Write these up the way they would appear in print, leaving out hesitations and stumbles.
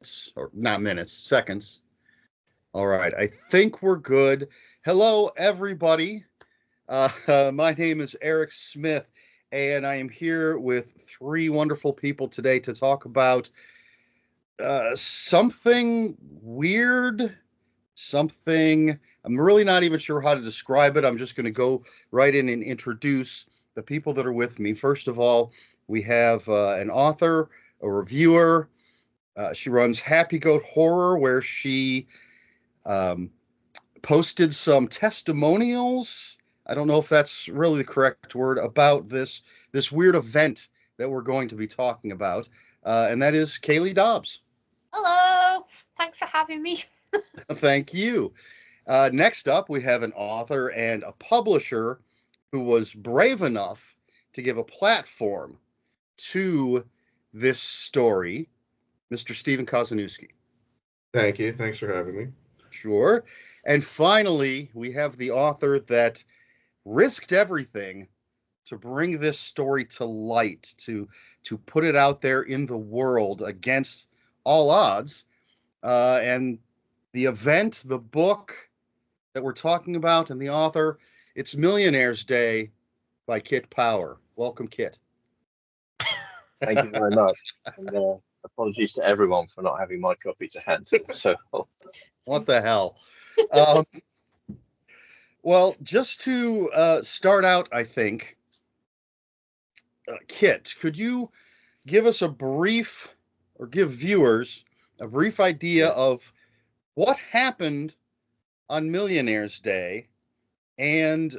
minutes, or not minutes, seconds. All right, I think we're good. Hello, everybody. My name is Eric Smith, and I am here with three wonderful people today to talk about something weird, something I'm really not even sure how to describe it. I'm just going to go right in and introduce the people that are with me. First of all, we have an author, a reviewer. She runs Happy Goat Horror, where she posted some testimonials. I don't know if that's really the correct word about this weird event that we're going to be talking about, and that is Kayleigh Dobbs. Hello. Thanks for having me. Thank you. Next up, we have an author and a publisher who was brave enough to give a platform to this story, Mr. Stephen Kozeniewski. Thank you. Thanks for having me. Sure. And finally, we have the author that risked everything to bring this story to light, to put it out there in the world against all odds. And the event, the book that we're talking about, and the author, it's Millionaire's Day by Kit Power. Welcome, Kit. Thank you very much. And apologies to everyone for not having my copy to hand. So, what the hell? Well, just to start out, I think, Kit, could you give us a brief, or give viewers a brief idea of what happened on Millionaire's Day and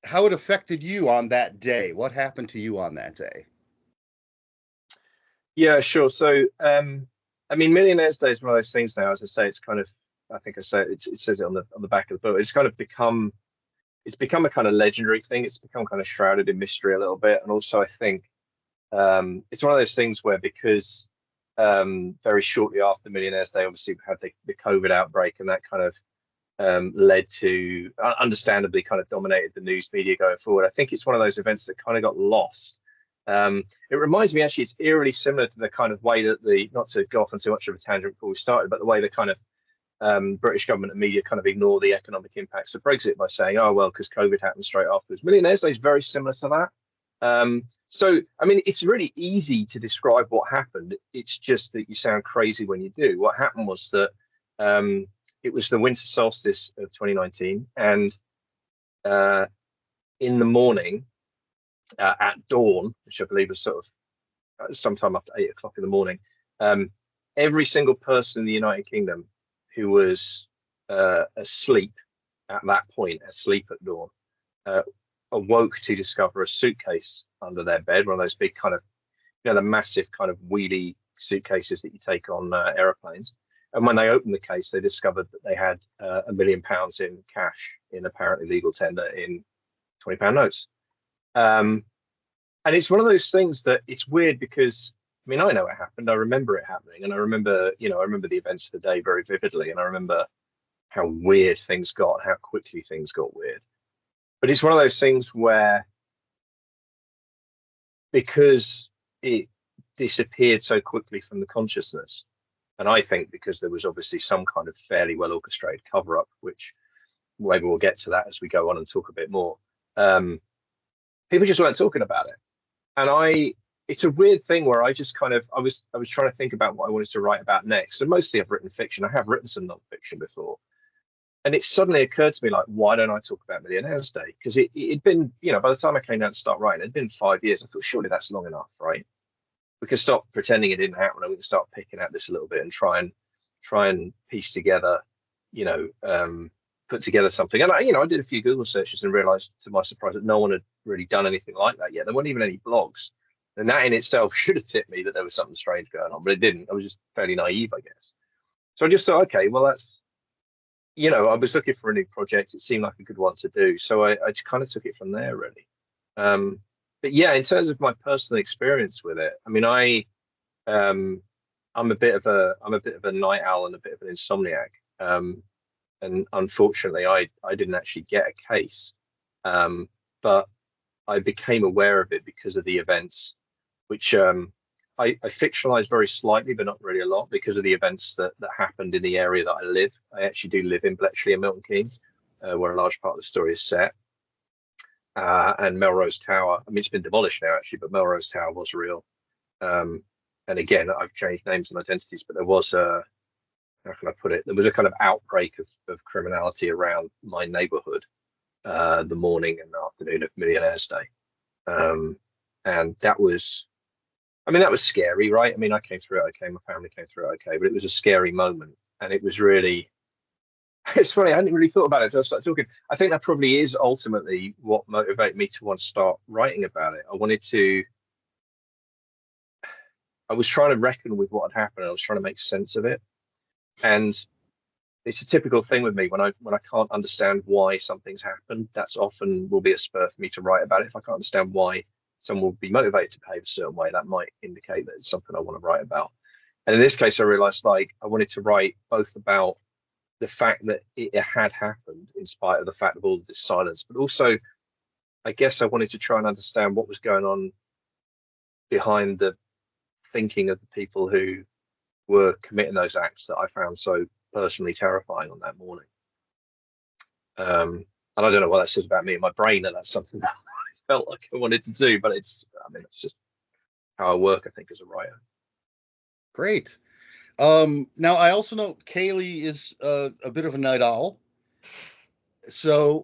how it affected you on that day? What happened to you on that day? Yeah, sure. So, I mean, Millionaire's Day is one of those things now. As I say, it's kind of, I think I say it says it on the back of the book. It's kind of become a kind of legendary thing. It's become kind of shrouded in mystery a little bit. And also, I think it's one of those things where, because very shortly after Millionaire's Day, obviously we had the COVID outbreak, and that kind of led to, understandably, kind of dominated the news media going forward. I think it's one of those events that kind of got lost. It reminds me, actually, it's eerily similar to the kind of way that not to go off on too much of a tangent before we started, but the way the kind of British government and media kind of ignore the economic impacts of Brexit by saying, oh, well, because COVID happened straight afterwards. Millionaire's Day is very similar to that. So, I mean, it's really easy to describe what happened. It's just that you sound crazy when you do. What happened was that it was the winter solstice of 2019, and in the morning, at dawn, which I believe was sort of sometime after 8 o'clock in the morning, every single person in the United Kingdom who was asleep at that point, asleep at dawn, awoke to discover a suitcase under their bed, one of those big kind of, the massive kind of wheelie suitcases that you take on aeroplanes. And when they opened the case, they discovered that they had £1 million in cash in apparently legal tender in £20 notes. And it's one of those things that it's weird because, I mean, I know it happened. I remember it happening, and I remember the events of the day very vividly, and I remember how weird things got, how quickly things got weird. But it's one of those things where, because it disappeared so quickly from the consciousness, and I think because there was obviously some kind of fairly well orchestrated cover up, which maybe we'll get to that as we go on and talk a bit more. People just weren't talking about it. And it's a weird thing where I just kind of, I was trying to think about what I wanted to write about next. And mostly I've written fiction. I have written some non-fiction before. And it suddenly occurred to me, like, why don't I talk about Millionaire's Day? Because it'd been, by the time I came down to start writing, it'd been 5 years. I thought, surely that's long enough, right? We can stop pretending it didn't happen, and we can start picking at this a little bit and try and piece together, put together something. And I did a few Google searches and realized, to my surprise, that no one had really done anything like that yet. There weren't even any blogs. And that in itself should have tipped me that there was something strange going on, but it didn't. I was just fairly naive, I guess. So I just thought, okay, well, that's, I was looking for a new project. It seemed like a good one to do. So I just kind of took it from there, really. But yeah, in terms of my personal experience with it, I mean, I'm a bit of a night owl and a bit of an insomniac. And unfortunately, I didn't actually get a case, but I became aware of it because of the events, which I fictionalize very slightly, but not really a lot, because of the events that happened in the area that I live. I actually do live in Bletchley and Milton Keynes, where a large part of the story is set. And Melrose Tower, I mean, it's been demolished now, actually, but Melrose Tower was real. And again, I've changed names and identities, but there was a, how can I put it? There was a kind of outbreak of criminality around my neighborhood the morning and afternoon of Millionaire's Day. And that was, I mean, that was scary, right? I mean, I came through it okay, my family came through it okay, but it was a scary moment. And it was really, it's funny, I hadn't really thought about it until I started talking. I think that probably is ultimately what motivated me to want to start writing about it. I was trying to reckon with what had happened. I was trying to make sense of it. And it's a typical thing with me when I can't understand why something's happened. That's often will be a spur for me to write about it. If I can't understand why someone will be motivated to behave a certain way, that might indicate that it's something I want to write about. And in this case, I realized like I wanted to write both about the fact that it had happened in spite of the fact of all of this silence, but also I guess I wanted to try and understand what was going on behind the thinking of the people who were committing those acts that I found so personally terrifying on that morning. And I don't know what that says about me in my brain, that that's something that I felt like I wanted to do, but it's just how I work, I think, as a writer. Great. Now I also know Kayleigh is a bit of a night owl. So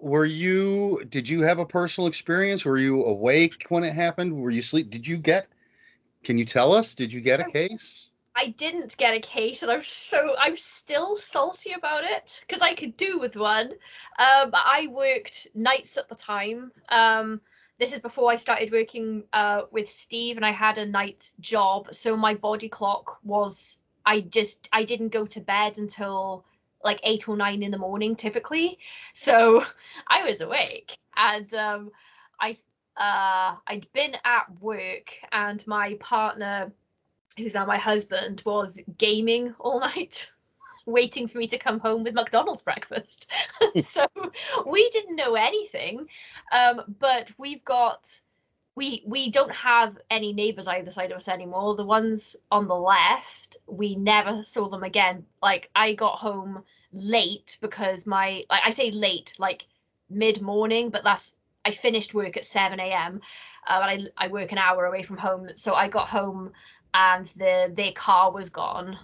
did you have a personal experience? Were you awake when it happened? Were you asleep? Can you tell us, did you get a case? I didn't get a case, and I'm still salty about it because I could do with one. I worked nights at the time. This is before I started working with Steve, and I had a night job. So my body clock was, I didn't go to bed until like 8 or 9 in the morning typically. So I was awake, and I'd been at work, and my partner, who's now my husband, was gaming all night, waiting for me to come home with McDonald's breakfast. So we didn't know anything, but we don't have any neighbors either side of us anymore. The ones on the left, we never saw them again. Like I got home late because I say late, like mid-morning, but I finished work at 7 a.m. And I work an hour away from home, so I got home and their car was gone,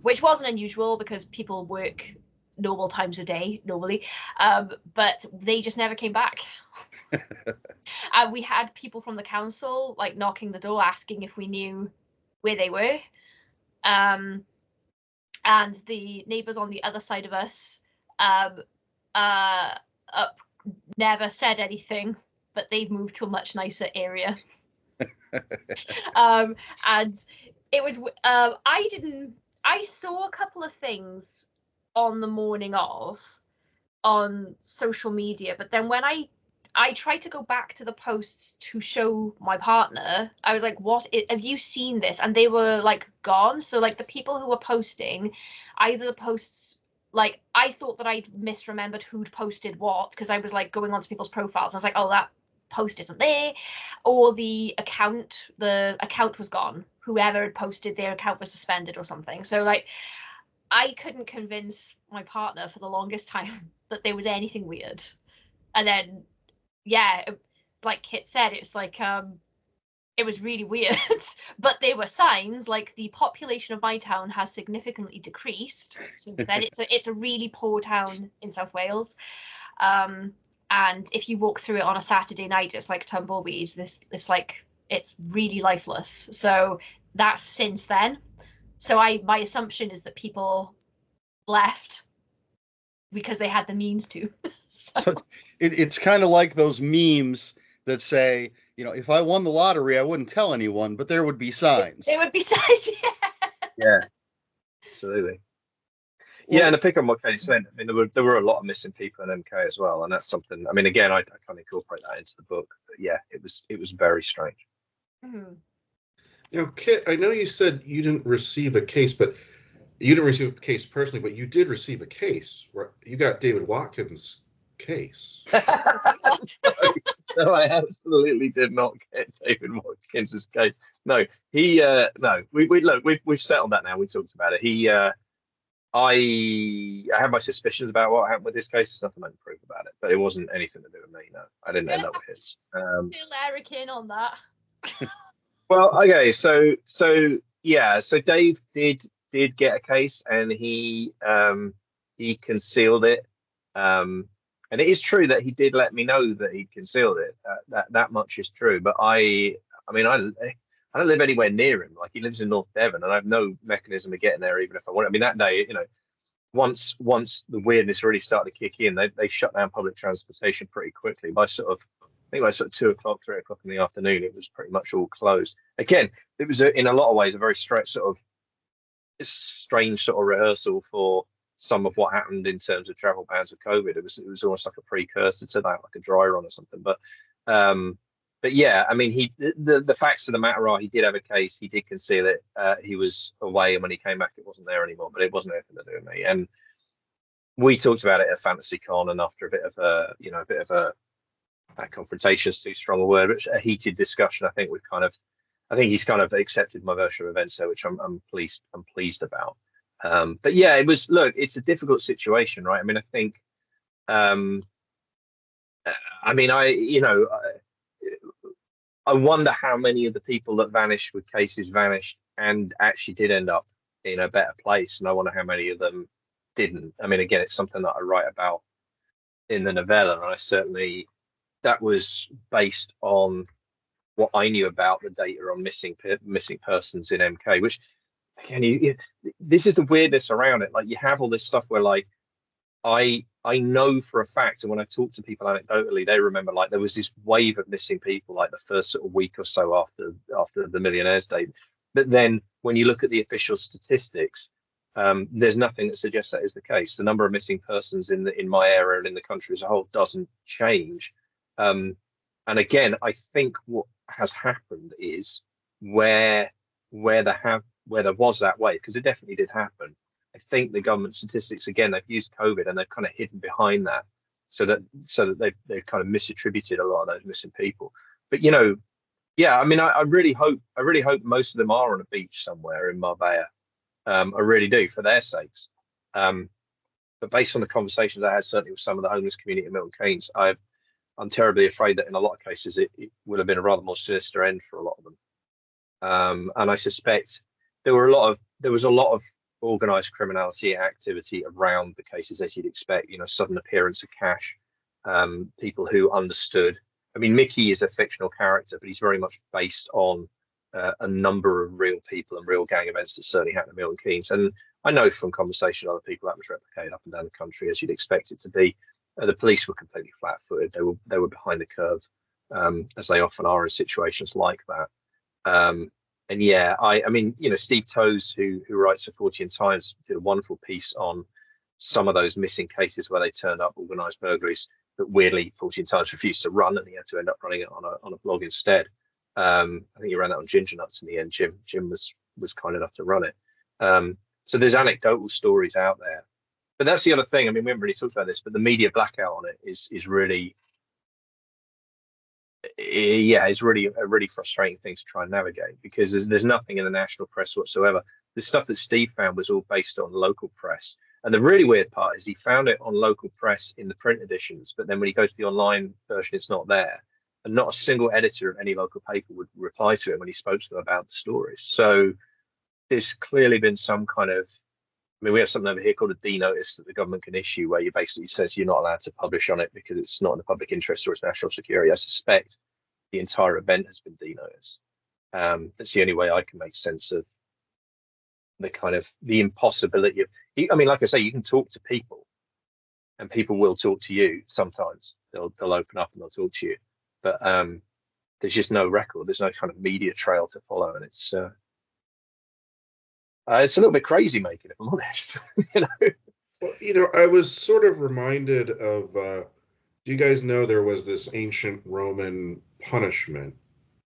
which wasn't unusual because people work normal times a day normally, but they just never came back. And we had people from the council like knocking the door asking if we knew where they were, and the neighbors on the other side of us never said anything, but they've moved to a much nicer area. And it was I saw a couple of things on the morning of on social media, but then when I tried to go back to the posts to show my partner, I was like, have you seen this? And they were like gone. So like the people who were posting, either the posts, like I thought that I'd misremembered who'd posted what, because I was like going onto people's profiles. I was like, oh, that post isn't there, or the account was gone. Whoever had posted, their account was suspended or something. So like I couldn't convince my partner for the longest time that there was anything weird. And then yeah, like Kit said, it's like it was really weird. But there were signs, like the population of my town has significantly decreased since then. It's a really poor town in South Wales. And if you walk through it on a Saturday night, it's like tumbleweeds. It's really lifeless. So that's since then. So my assumption is that people left because they had the means to. So it's kind of like those memes that say, if I won the lottery, I wouldn't tell anyone, but there would be signs. There would be signs, yeah. Yeah, absolutely. Yeah, and to pick on what Katie said, I mean, there were a lot of missing people in MK as well, and that's something. I mean, again, I can't incorporate that into the book, but yeah, it was very strange. Mm-hmm. Kit, I know you said you didn't receive a case, but you didn't receive a case personally, but you did receive a case. Right? You got David Watkins' case. No, I absolutely did not get David Watkins's case. No, he no. We look. We've settled that now. We talked about it. I have my suspicions about what happened with this case. There's nothing I can prove about it, but it wasn't anything to do with me. No, I didn't end up with his. Fill Eric in on that. Well, okay, so yeah, so Dave did get a case, and he concealed it. And it is true that he did let me know that he concealed it. That much is true. But I mean, I don't live anywhere near him. Like, he lives in North Devon, and I have no mechanism of getting there, even if I want. I mean, that day, once the weirdness really started to kick in, they shut down public transportation pretty quickly. By I think by 2 o'clock, 3 o'clock in the afternoon, it was pretty much all closed. Again, it was in a lot of ways a very strange sort of rehearsal for some of what happened in terms of travel bans with COVID. It was almost like a precursor to that, like a dry run or something. But yeah, I mean, the facts of the matter are, he did have a case. He did conceal it. He was away, and when he came back, it wasn't there anymore. But it wasn't anything to do with me. And we talked about it at FantasyCon, and after a bit of a confrontation is too strong a word, but a heated discussion, I think he's kind of accepted my version of events there, which I'm pleased about. But yeah, it's a difficult situation, right? I mean, I think, I wonder how many of the people that vanished with cases vanished and actually did end up in a better place, and I wonder how many of them didn't. I mean, again, it's something that I write about in the novella, and that was based on what I knew about the data on missing persons in MK, which, again, this is the weirdness around it. Like, you have all this stuff where, like, I know for a fact, and when I talk to people anecdotally, they remember, like, there was this wave of missing people, like the first sort of week or so after the Millionaire's Day. But then when you look at the official statistics, there's nothing that suggests that is the case. The number of missing persons in my area and in the country as a whole doesn't change. And again, I think what has happened is where there was that way, because it definitely did happen. I think the government statistics, again, they've used COVID and they've kind of hidden behind that, so that they've kind of misattributed a lot of those missing people. But yeah, I mean, I really hope most of them are on a beach somewhere in Marbella. I really do, for their sakes. But based on the conversations I had, certainly with some of the homeless community in Milton Keynes, I'm terribly afraid that in a lot of cases it would have been a rather more sinister end for a lot of them. And I suspect there was a lot of organised criminality activity around the cases, as you'd expect. Sudden appearance of cash, people who understood. I mean, Mickey is a fictional character, but he's very much based on a number of real people and real gang events that certainly happened in Milton Keynes. And I know from conversation with other people that was replicated up and down the country, as you'd expect it to be. The police were completely flat-footed. They were behind the curve, as they often are in situations like that. And yeah, I mean, Steve Toes, who writes for Fortean Times, did a wonderful piece on some of those missing cases where they turned up organised burglaries that weirdly Fortean Times refused to run, and he had to end up running it on a blog instead. I think he ran that on Ginger Nuts in the end. Jim was kind enough to run it. So there's anecdotal stories out there. But that's the other thing. I mean, we haven't really talked about this, but the media blackout on it is really, it's really a really frustrating thing to try and navigate, because there's nothing in the national press whatsoever. The stuff that Steve found was all based on local press. And the really weird part is he found it on local press in the print editions, but then when he goes to the online version, it's not there. And not a single editor of any local paper would reply to him when he spoke to them about the stories. So there's clearly been some kind of, I mean, we have something over here called a D notice that the government can issue, where you basically says you're not allowed to publish on it because it's not in the public interest or it's national security. I suspect the entire event has been D noticed. That's the only way I can make sense of the impossibility of. I mean, like I say, you can talk to people, and people will talk to you. Sometimes they'll open up and they'll talk to you, but there's just no record. There's no kind of media trail to follow, and it's a little bit crazy making, if I'm honest. Well, I was sort of reminded of, do you guys know there was this ancient Roman punishment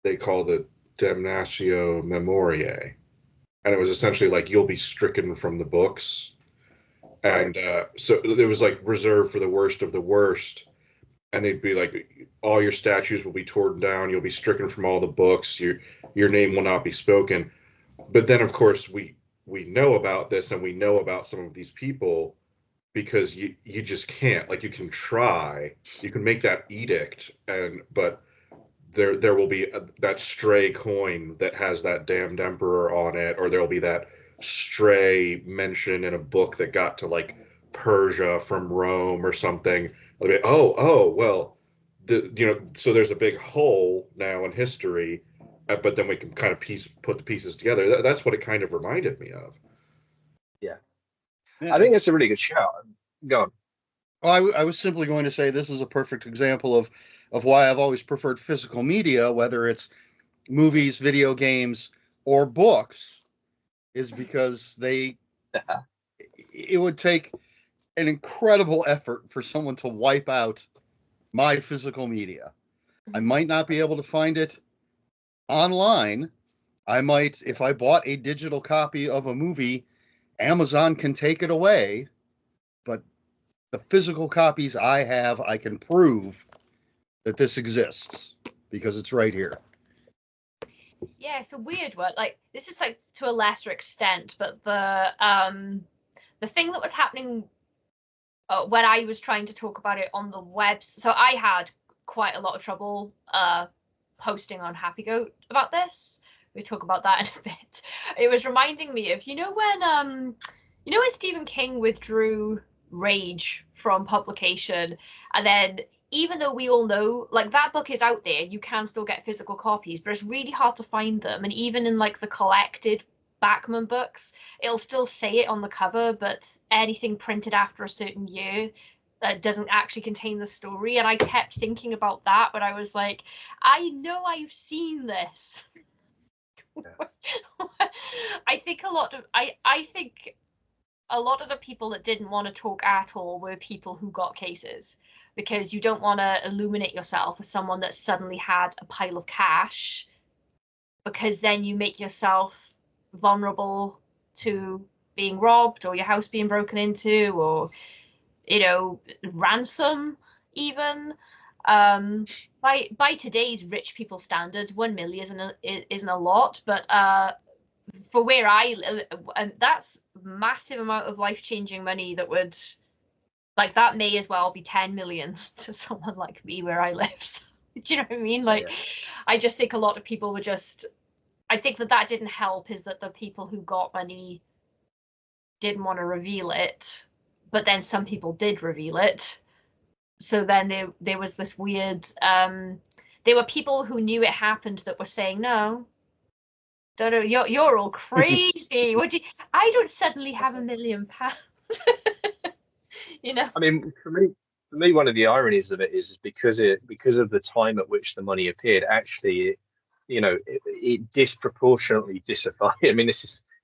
they called it damnatio memoriae, and it was essentially like you'll be stricken from the books, and so it was like reserved for the worst of the worst. and they'd be like, all your statues will be torn down, you'll be stricken from all the books, your name will not be spoken. But then, of course, we know about this, and we know about some of these people, because you just can't, like, you can try, you can make that edict, but there will be that stray coin that has that damned emperor on it, or there'll be that stray mention in a book that got to like Persia from Rome or something. It'll be, oh well, so there's a big hole now in history, but then we can kind of put the pieces together. That's what it kind of reminded me of. Yeah, I think it's a really good shout. Go on. Oh, I was simply going to say this is a perfect example of why I've always preferred physical media, whether it's movies, video games, or books, is because it would take an incredible effort for someone to wipe out my physical media. I might not be able to find it online. I might, if I bought a digital copy of a movie, Amazon can take it away, but the physical copies I have, I can prove that this exists because it's right here. Yeah, it's a weird one. Like, this is like to a lesser extent, but the thing that was happening when I was trying to talk about it on the web, so I had quite a lot of trouble posting on Happy Goat about this. We talk about that in a bit. It was reminding me of, when Stephen King withdrew Rage from publication, and then even though we all know, like, that book is out there, you can still get physical copies, but it's really hard to find them. And even in like the collected Bachman books, it'll still say it on the cover, but anything printed after a certain year that doesn't actually contain the story. And I kept thinking about that, but I was like, I know I've seen this. I think a lot of the people that didn't want to talk at all were people who got cases, because you don't want to illuminate yourself as someone that suddenly had a pile of cash, because then you make yourself vulnerable to being robbed, or your house being broken into, or ransom even. By today's rich people standards, 1 million isn't a lot, but for where I live, that's massive amount of life-changing money that would, like, that may as well be 10 million to someone like me where I live. So, do you know what I mean? Like, yeah. I just think a lot of people were just, I think that didn't help, is that the people who got money didn't want to reveal it, but then some people did reveal it. So then there was this weird, there were people who knew it happened that were saying, no, don't know, you're all crazy. I don't suddenly have £1 million. I mean, for me, one of the ironies of it is because of the time at which the money appeared, actually, it disproportionately disadvantaged. I mean,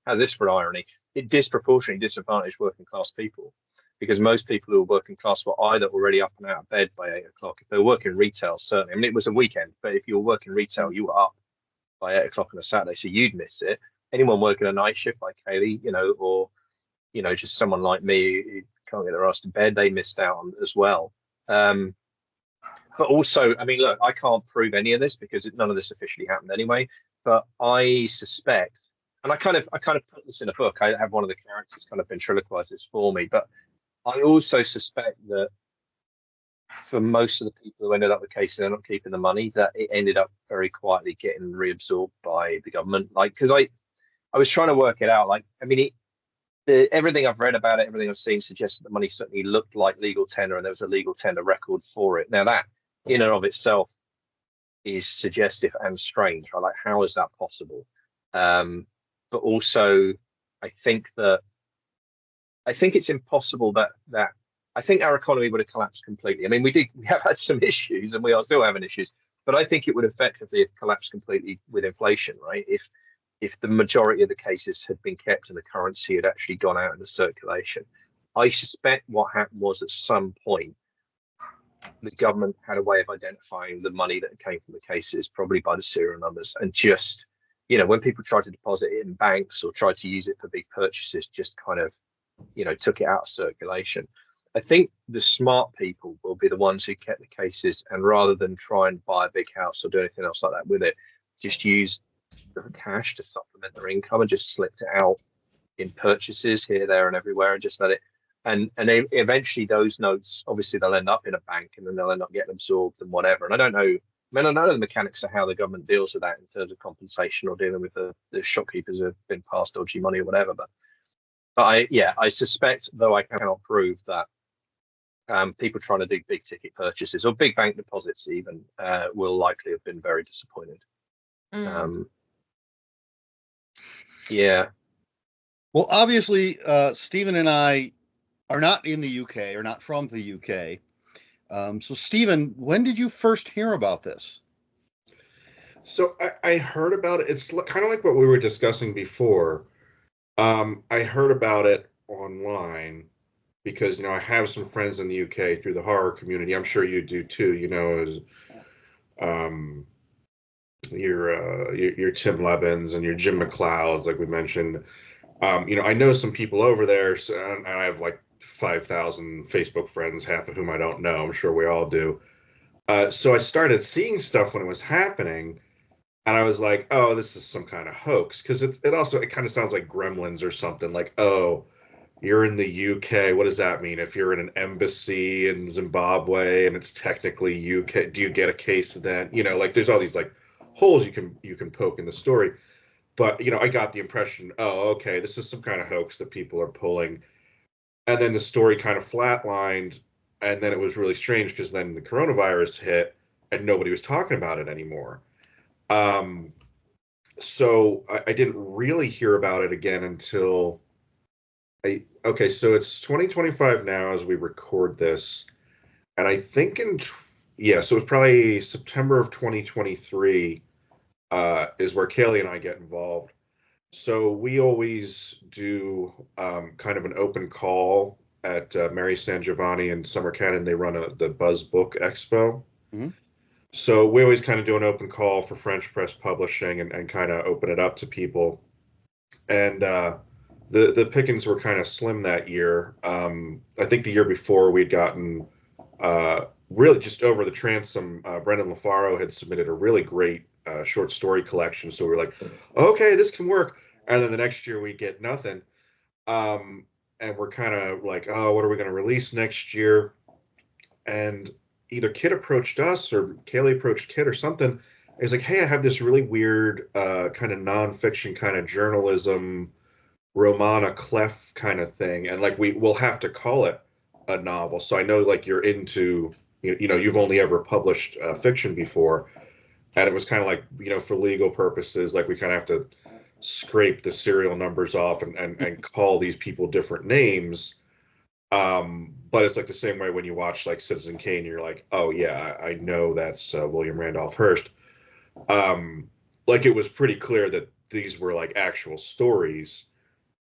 how's this for irony? It disproportionately disadvantaged working class people, because most people who were working class were either already up and out of bed by 8 o'clock. If they were working retail, certainly. I mean, it was a weekend, but if you were working retail, you were up by 8 o'clock on a Saturday, so you'd miss it. Anyone working a night shift like Kayleigh, or just someone like me who can't get their ass to bed, they missed out on as well. But also, I mean, look, I can't prove any of this because none of this officially happened anyway. But I suspect, and I kind of put this in a book. I have one of the characters kind of ventriloquize this for me, but I also suspect that for most of the people who ended up with cases, they're not keeping the money, that it ended up very quietly getting reabsorbed by the government. Like, because I was trying to work it out. Like, I mean, everything I've read about it, everything I've seen suggests that the money certainly looked like legal tender, and there was a legal tender record for it. Now, that in and of itself is suggestive and strange. Right? Like, how is that possible? But also, I think it's impossible that I think our economy would have collapsed completely. I mean, we have had some issues, and we are still having issues, but I think it would effectively have collapsed completely with inflation, right? If the majority of the cases had been kept and the currency had actually gone out into circulation. I suspect what happened was, at some point, the government had a way of identifying the money that came from the cases, probably by the serial numbers, and just, when people tried to deposit it in banks or tried to use it for big purchases, just kind of, took it out of circulation. I think the smart people will be the ones who kept the cases, and rather than try and buy a big house or do anything else like that with it, just use the cash to supplement their income and just slipped it out in purchases here, there, and everywhere, and just let it. And eventually those notes, obviously, they'll end up in a bank, and then they'll end up getting absorbed and whatever. And I don't know. I mean, I know the mechanics of how the government deals with that in terms of compensation or dealing with the shopkeepers who have been passed dodgy money or whatever. But I suspect, though I cannot prove that, people trying to do big ticket purchases or big bank deposits even will likely have been very disappointed. Yeah. Well, obviously, Stephen and I are not in the UK, or not from the UK. So, Stephen, when did you first hear about this? So I heard about it. It's kind of like what we were discussing before. I heard about it online because, I have some friends in the UK through the horror community. I'm sure you do too. As your Tim Lebbins and your Jim McLeods, like we mentioned. I know some people over there, and I have like 5,000 Facebook friends, half of whom I don't know. I'm sure we all do. So I started seeing stuff when it was happening, and I was like, oh, this is some kind of hoax. Because it kind of sounds like Gremlins or something. Like, oh, you're in the UK. What does that mean? If you're in an embassy in Zimbabwe and it's technically UK, do you get a case then? Like there's all these like holes you can poke in the story. But, I got the impression, oh, okay, this is some kind of hoax that people are pulling. And then the story kind of flatlined. And then it was really strange because then the coronavirus hit and nobody was talking about it anymore. So I didn't really hear about it again until so it's 2025 now as we record this. And I think so it was probably September of 2023 is where Kayleigh and I get involved. So we always do kind of an open call at Mary San Giovanni in Summer Cannon. They run the Buzz Book Expo. Mm-hmm. So we always kind of do an open call for French press publishing and kind of open it up to people. And the pickings were kind of slim that year. I think the year before we'd gotten really just over the transom. Brendan LaFaro had submitted a really great short story collection. So we were like, okay, this can work. And then the next year we get nothing. And we're kind of like, oh, what are we going to release next year? And either Kit approached us or Kayleigh approached Kit or something. He's like, hey, I have this really weird kind of nonfiction kind of journalism, Romana Clef kind of thing. And like, we'll have to call it a novel. So I know like you're into, you've only ever published fiction before. And it was kind of like, for legal purposes, like we kind of have to scrape the serial numbers off and call these people different names. But it's like the same way when you watch like Citizen Kane, you're like, oh yeah, I know that's William Randolph Hearst. Like it was pretty clear that these were like actual stories,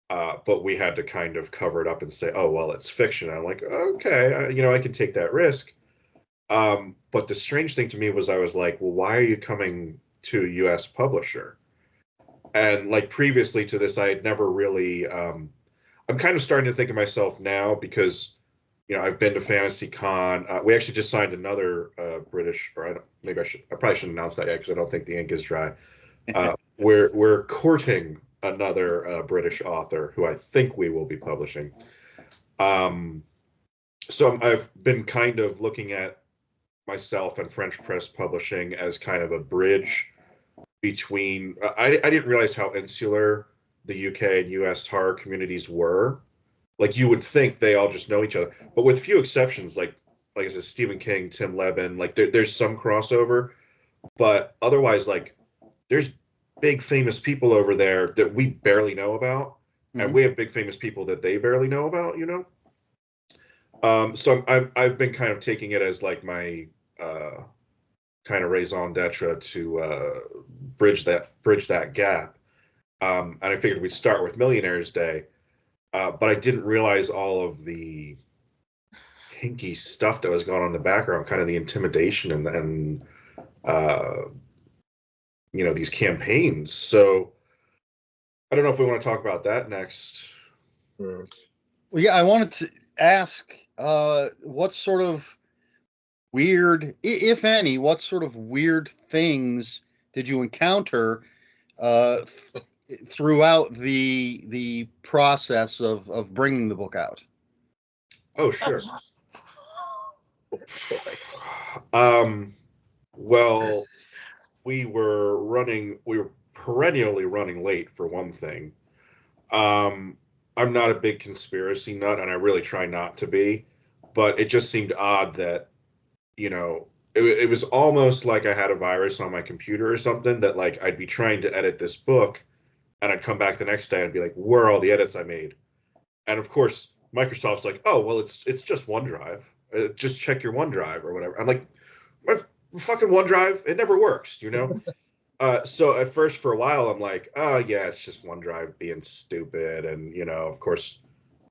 but we had to kind of cover it up and say, oh, well, it's fiction. And I'm like, okay, I can take that risk. But the strange thing to me was I was like, well, why are you coming to a U.S. publisher? And like previously to this, I had never really, I'm kind of starting to think of myself now because, I've been to Fantasy Con. We actually just signed another British, or I probably shouldn't announce that yet because I don't think the ink is dry. We're courting another British author who I think we will be publishing. So I've been kind of looking at myself and French press publishing as kind of a bridge between. I didn't realize how insular the UK and US horror communities were. Like you would think they all just know each other, but with few exceptions, like I said, Stephen King, Tim Lebbin, like there's some crossover, but otherwise, like there's big famous people over there that we barely know about, and we have big famous people that they barely know about. So I've been kind of taking it as like my kind of raison d'etre to bridge that gap. And I figured we'd start with Millionaire's Day. But I didn't realize all of the hinky stuff that was going on in the background, kind of the intimidation and these campaigns. So I don't know if we want to talk about that next. Well, yeah, I wanted to ask what sort of weird, if any, what sort of weird things did you encounter throughout the process of bringing the book out? Oh, sure. Well, we were perennially running late, for one thing. I'm not a big conspiracy nut, and I really try not to be, but it just seemed odd that, it was almost like I had a virus on my computer or something, that like I'd be trying to edit this book and I'd come back the next day and be like, where are all the edits I made? And of course, Microsoft's like, oh, well, it's just OneDrive. Just check your OneDrive or whatever. I'm like, my fucking OneDrive, it never works, So at first, for a while, I'm like, oh, yeah, it's just OneDrive being stupid. And, of course,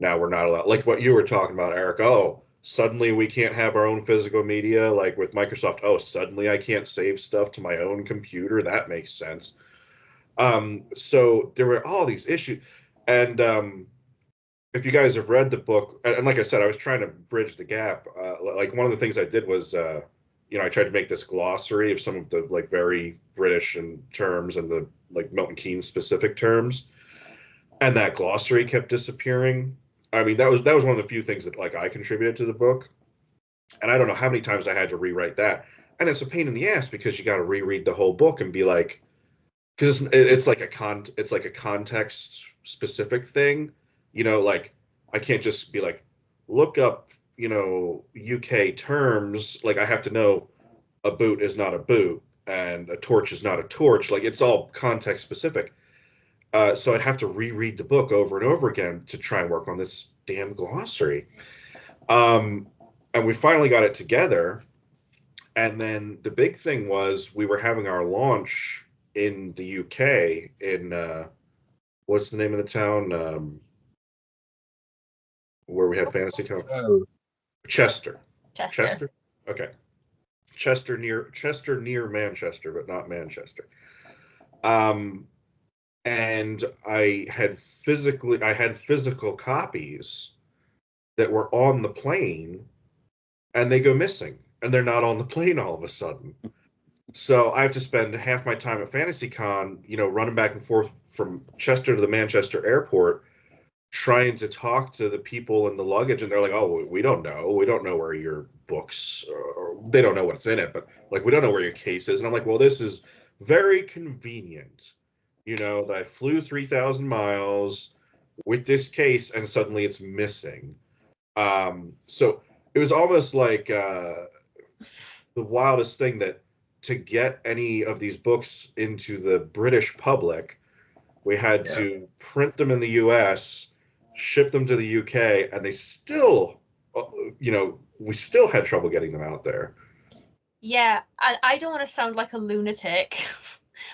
now we're not allowed, like what you were talking about, Eric. Oh, suddenly we can't have our own physical media, like with Microsoft. Oh, suddenly I can't save stuff to my own computer. That makes sense. So there were all these issues. And if you guys have read the book, and like I said, I was trying to bridge the gap. Like one of the things I did was, I tried to make this glossary of some of the like very British and terms and the like Milton Keynes specific terms, and that glossary kept disappearing. I mean, that was one of the few things that like I contributed to the book, and I don't know how many times I had to rewrite that, and it's a pain in the ass because you got to reread the whole book and be like, because it's like a context specific thing, like I can't just be like, look up, UK terms. Like I have to know a boot is not a boot and a torch is not a torch. Like it's all context specific. So I'd have to reread the book over and over again to try and work on this damn glossary. And we finally got it together. And then the big thing was we were having our launch in the UK in what's the name of the town where we have Fantasy Con? Oh. Chester. Okay. Chester near Manchester, but not Manchester. And I had physical copies that were on the plane, and they go missing, and they're not on the plane all of a sudden. So I have to spend half my time at FantasyCon, running back and forth from Chester to the Manchester airport, trying to talk to the people in the luggage, and they're like, "Oh, we don't know where your books," or they don't know what's in it, but like we don't know where your case is. And I'm like, "Well, this is very convenient, that I flew 3,000 miles with this case, and suddenly it's missing." So it was almost like the wildest thing that to get any of these books into the British public, we had to print them in the US, ship them to the UK, and they still, we still had trouble getting them out there. Yeah, I don't want to sound like a lunatic,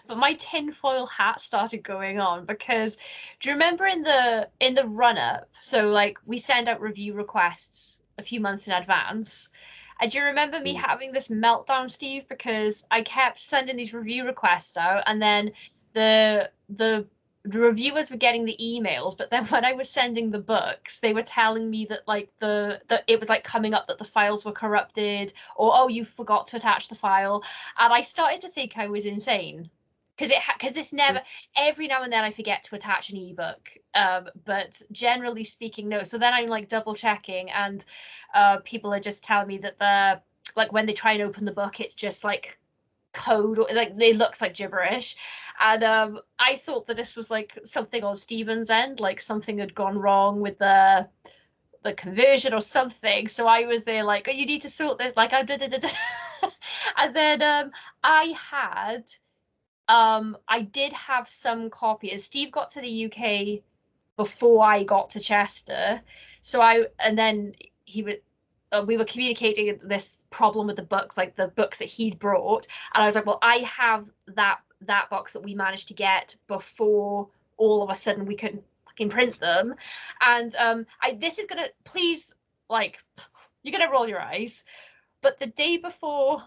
but my tinfoil hat started going on because do you remember in the run up? So like we send out review requests a few months in advance. And do you remember me having this meltdown, Steve? Because I kept sending these review requests out, and then the reviewers were getting the emails, but then when I was sending the books, they were telling me that like the it was like coming up that the files were corrupted, or oh, you forgot to attach the file, and I started to think I was insane. Because this never, every now and then I forget to attach an ebook, but generally speaking, no. So then I'm like double checking, and people are just telling me that the like when they try and open the book, it's just like code, or like it looks like gibberish. And I thought that this was like something on Stephen's end, like something had gone wrong with the conversion or something. So I was there like, oh, you need to sort this. Like I did, and then I did have some copies. Steve got to the UK before I got to Chester, so then he would. We were communicating this problem with the books, like the books that he'd brought, and I was like, "Well, I have that box that we managed to get before all of a sudden we couldn't fucking print them." And this is gonna please, like, you're gonna roll your eyes, but the day before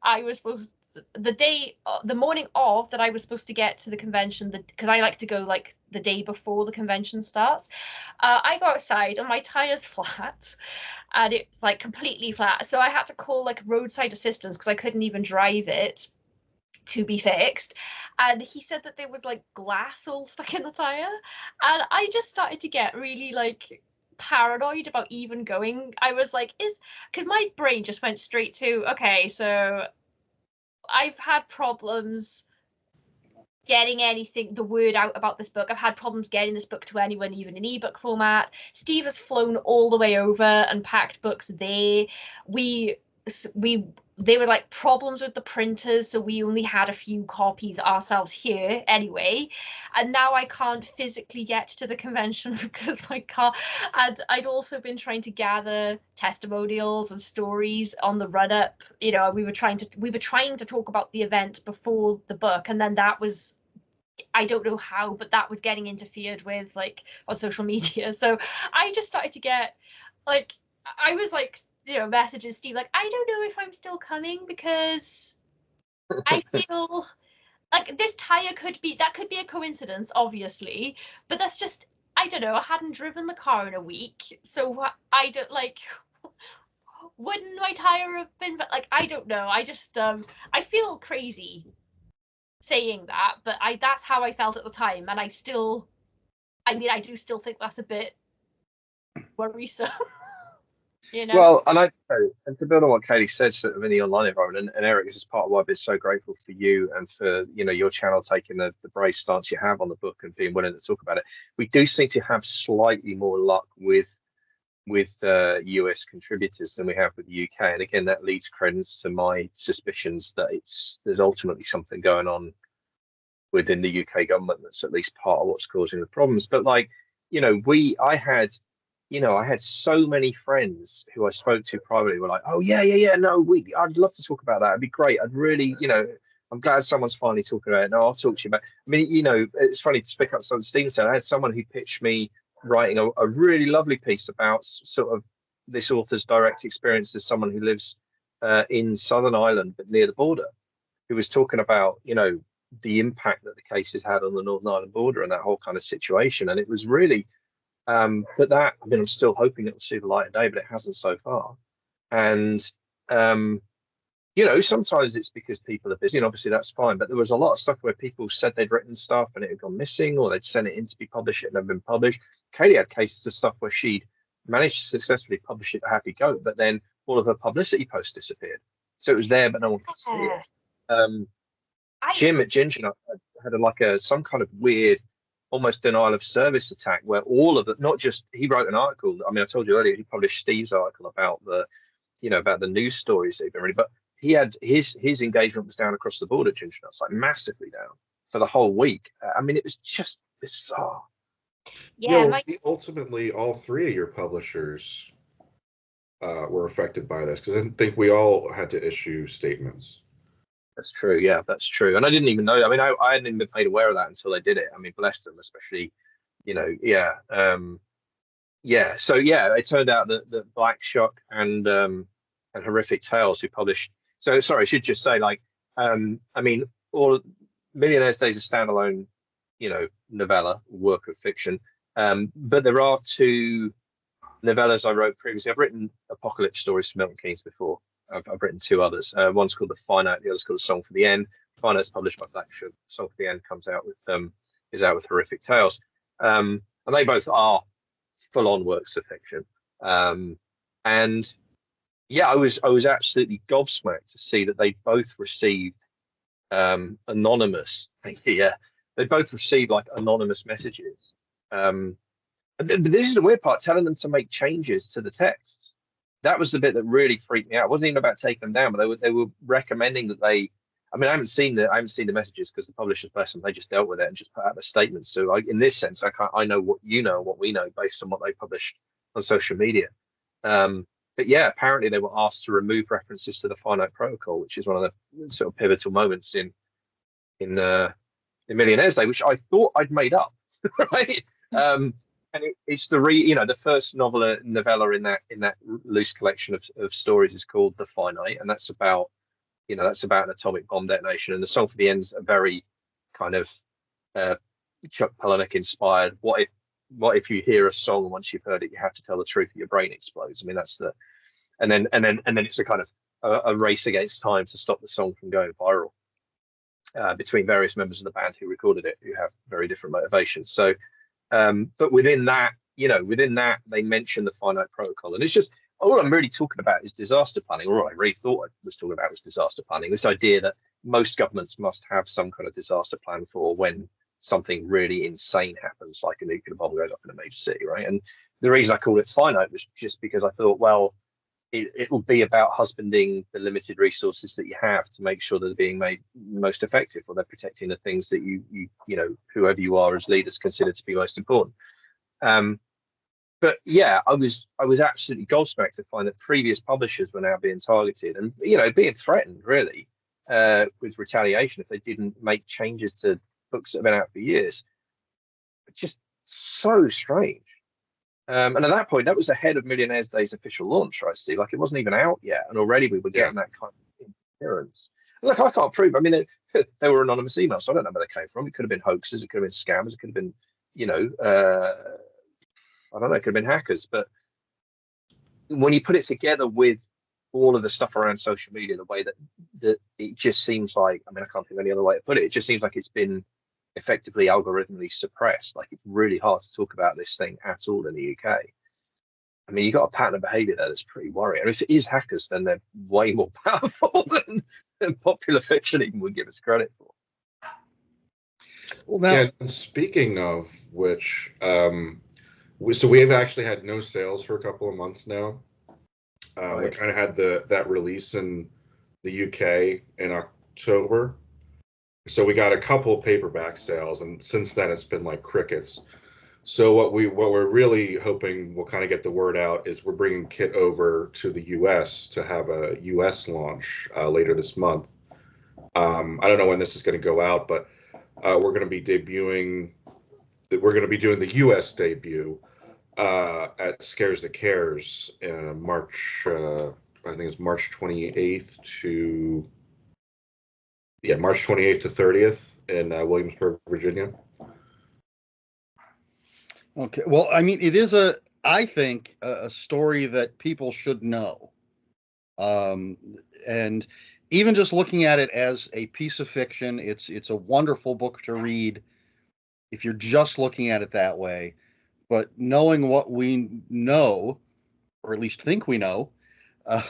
I was supposed the morning of that I was supposed to get to the convention, because I like to go like the day before the convention starts. I go outside and my tire's flat, and it's like completely flat. So I had to call like roadside assistance because I couldn't even drive it to be fixed. And he said that there was like glass all stuck in the tire, and I just started to get really like paranoid about even going. I was like, because my brain just went straight to, okay, so I've had problems getting the word out about this book. I've had problems getting this book to anyone, even in ebook format. Steve has flown all the way over and packed books there. There were like problems with the printers, so we only had a few copies ourselves here anyway. And now I can't physically get to the convention because my car. And I'd also been trying to gather testimonials and stories on the run up. You know, we were trying to talk about the event before the book, and then that was, I don't know how, but that was getting interfered with like on social media. So I just started to get like, I was like, you know, messages Steve like, I don't know if I'm still coming because I feel like this tire could be a coincidence, obviously, but that's just, I don't know, I hadn't driven the car in a week, so I don't like, wouldn't my tire have been like, I don't know, I just I feel crazy saying that, but that's how I felt at the time, and I do still think that's a bit worrisome. You know? Well, and to build on what Kayleigh said, sort of in the online environment, and Eric, this is part of why I've been so grateful for you and for your channel taking the brave stance you have on the book and being willing to talk about it. We do seem to have slightly more luck with US contributors than we have with the UK, and again, that leads credence to my suspicions that there's ultimately something going on within the UK government that's at least part of what's causing the problems. But like, I had so many friends who I spoke to privately were like, oh yeah, no, I'd love to talk about that. It'd be great. I'd really, I'm glad someone's finally talking about it. No, I'll talk to you about it. I mean, it's funny to pick up something Stephen said. I had someone who pitched me writing a really lovely piece about sort of this author's direct experience as someone who lives in Southern Ireland, but near the border, who was talking about, the impact that the case has had on the Northern Ireland border and that whole kind of situation. And it was really, I'm still hoping it'll see the light of day, but it hasn't so far. And, sometimes it's because people are busy, and obviously that's fine. But there was a lot of stuff where people said they'd written stuff and it had gone missing, or they'd sent it in to be published, it had never been published. Kayleigh had cases of stuff where she'd managed to successfully publish it a happy go, but then all of her publicity posts disappeared. So it was there, but no one could see it. Jim at Ginger had some kind of weird, almost denial of service attack where all of it, not just, he wrote an article. I mean, I told you earlier, he published Steve's article about about the news stories that he'd been reading, but he had his engagement was down across the board at Ginger Nuts, like massively down for the whole week. I mean, it was just bizarre. Yeah, ultimately, all three of your publishers were affected by this, because I think we all had to issue statements. That's true. Yeah, that's true. And I didn't even know. I mean, I hadn't even been made aware of that until they did it. I mean, bless them, especially, yeah. So yeah, it turned out that Black Shock and Horrific Tales, who published. So sorry, I should just say, like, I mean, all Millionaire's Day is a standalone, novella work of fiction. But there are two novellas I wrote previously. I've written apocalypse stories for Milton Keynes before. I've written two others. One's called The Finite, the other's called The Song for the End. Finite's published by Black Shock. The Song for the End comes out with is out with Horrific Tales. And they both are full-on works of fiction. And yeah, I was absolutely gobsmacked to see that they both received anonymous. Yeah, they both received like anonymous messages. But this is the weird part, telling them to make changes to the texts. That was the bit that really freaked me out. It wasn't even about taking them down, but they were recommending that they. I mean, I haven't seen the messages because the publishers, bless them, they just dealt with it and just put out the statements. So, in this sense, I know what you know and what we know based on what they published on social media. But yeah, apparently they were asked to remove references to the Finite Protocol, which is one of the sort of pivotal moments in Millionaire's Day, which I thought I'd made up, right? And it's the first novella in that loose collection of stories is called The Finite, and that's about you know, that's about an atomic bomb detonation. And the song for the end's a very kind of Chuck Palahniuk inspired. What if you hear a song and once you've heard it, you have to tell the truth, your brain explodes. I mean, that's the, and then it's a kind of a race against time to stop the song from going viral between various members of the band who recorded it, who have very different motivations. So, but within that, they mention the finite protocol, and it's just all I'm really talking about is disaster planning. Or what I really thought I was talking about was disaster planning. This idea that most governments must have some kind of disaster plan for when something really insane happens, like a nuclear bomb goes off in a major city, right? And the reason I call it finite was just because I thought, well, it will be about husbanding the limited resources that you have to make sure that they're being made most effective, or they're protecting the things that you know, whoever you are as leaders consider to be most important. But yeah, I was absolutely gobsmacked to find that previous publishers were now being targeted and, you know, being threatened really with retaliation if they didn't make changes to books that have been out for years. It's just so strange. And at that point, that was ahead of Millionaire's Day's official launch, right, Steve? Like, it wasn't even out yet, and already we were getting that kind of interference. Look, I can't prove. I mean, they were anonymous emails, so I don't know where they came from. It could have been hoaxes, it could have been scams, it could have been, you know, I don't know, it could have been hackers. But when you put it together with all of the stuff around social media, the way that it just seems like, I mean, I can't think of any other way to put it. It just seems like it's been effectively algorithmically suppressed. Like, it's really hard to talk about this thing at all in the UK. I mean, you got a pattern of behavior there that's pretty worrying. And if it is hackers, then they're way more powerful than popular fiction even would give us credit for. Well, now, yeah, and speaking of which, so we have actually had no sales for a couple of months now. We kind of had that release in the UK in October. So we got a couple paperback sales, and since then it's been like crickets. So what we're really hoping will kind of get the word out is we're bringing Kit over to the US to have a US launch later this month. I don't know when this is going to go out, but we're going to be debuting. We're going to be doing the US debut at Scares the Cares in March. I think it's March 28th to. Yeah, March 28th to 30th in Williamsburg, Virginia. Okay. Well, I mean, it is I think, a story that people should know. And even just looking at it as a piece of fiction, it's a wonderful book to read if you're just looking at it that way. But knowing what we know, or at least think we know, I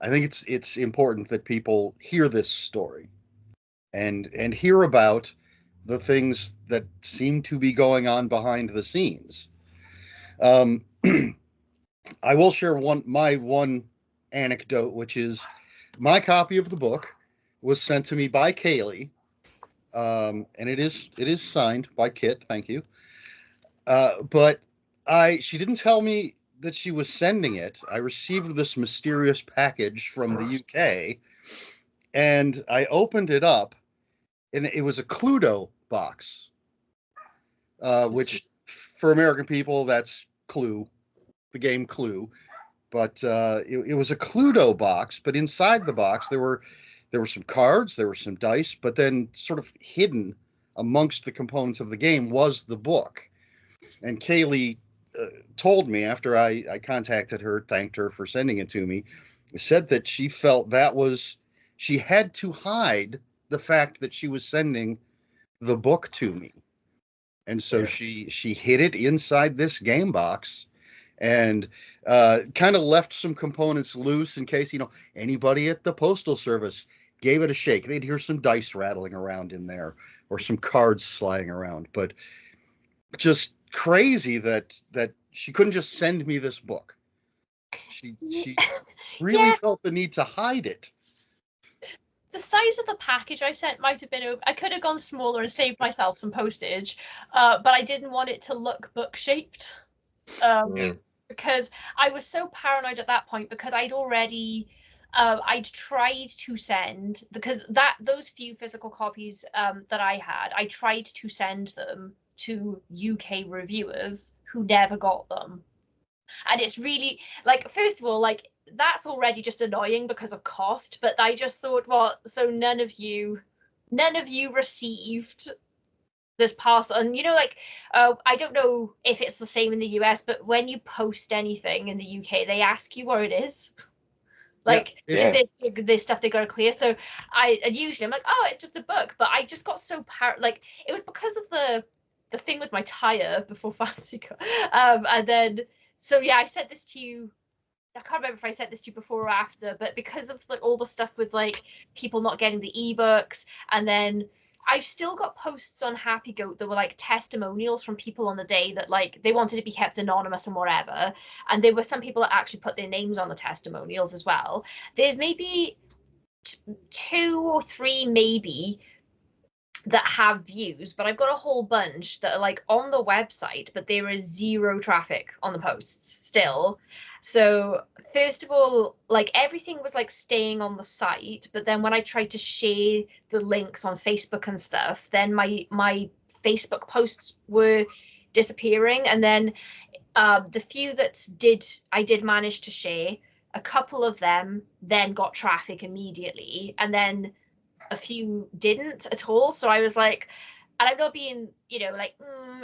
think it's important that people hear this story and hear about the things that seem to be going on behind the scenes. I will share my one anecdote, which is my copy of the book was sent to me by Kayleigh, and it is signed by Kit. Thank you. But she didn't tell me that she was sending it. I received this mysterious package from the UK, and I opened it up, and it was a Cluedo box, which for American people, that's Clue, the game Clue. But it was a Cluedo box, but inside the box there were some cards, there were some dice, but then sort of hidden amongst the components of the game was the book. And Kayleigh told me after I contacted her, thanked her for sending it to me, said that she felt she had to hide the fact that she was sending the book to me. And so she hid it inside this game box and kind of left some components loose in case, anybody at the Postal Service gave it a shake. They'd hear some dice rattling around in there or some cards sliding around. But just crazy that she couldn't just send me this book. She really felt the need to hide it. The size of the package I sent might have been I could have gone smaller and saved myself some postage, but I didn't want it to look book shaped, because I was so paranoid at that point, because I'd already I'd tried to send, because those few physical copies that I had, I tried to send them to UK reviewers who never got them. And it's really like, first of all, like that's already just annoying because of cost, but I just thought, well, so none of you received this parcel. And like I don't know if it's the same in the US, but when you post anything in the UK, they ask you where it is. Like, Yeah, there's stuff they gotta clear. So usually I'm like, oh, it's just a book. But I just got so like, it was because of the thing with my tire before Fancy got and then, so yeah, I sent this to you. I can't remember if I sent this to you before or after, but because of like all the stuff with like people not getting the ebooks, and then I've still got posts on Happy Goat that were like testimonials from people on the day that like they wanted to be kept anonymous and whatever. And there were some people that actually put their names on the testimonials as well. There's maybe two or three maybe that have views, but I've got a whole bunch that are like on the website, but there is zero traffic on the posts still. So first of all, like everything was like staying on the site, but then when I tried to share the links on Facebook and stuff, then my Facebook posts were disappearing. And then the few that I did manage to share, a couple of them then got traffic immediately, and then a few didn't at all. So I was like, and I'm not being, like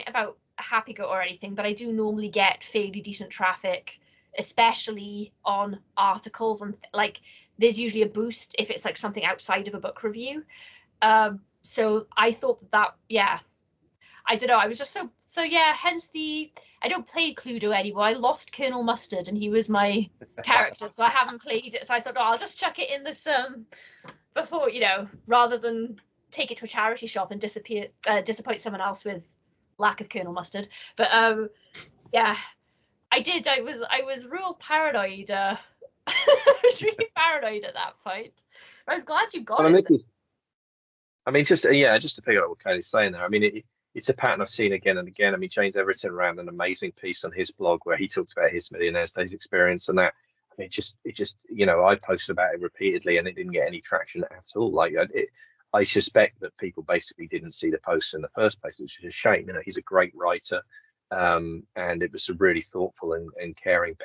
about Happy Goat or anything, but I do normally get fairly decent traffic, especially on articles, and like there's usually a boost if it's like something outside of a book review. So I thought that, yeah, I don't know. I was just so yeah. Hence I don't play Cluedo anymore. I lost Colonel Mustard, and he was my character, so I haven't played it. So I thought, oh, I'll just chuck it in this before, rather than take it to a charity shop and disappoint someone else with lack of Colonel Mustard. But yeah, I did. I was real paranoid. I was really paranoid at that point. I was glad you got it. I mean, just to pick up what Kayleigh's saying there. I mean, it's a pattern I've seen again and again. I mean, James Everton ran an amazing piece on his blog where he talks about his Millionaire Days experience, and that. I mean, it just I posted about it repeatedly and it didn't get any traction at all. Like, I suspect that people basically didn't see the post in the first place, which is a shame. He's a great writer, and it was a really thoughtful and caring,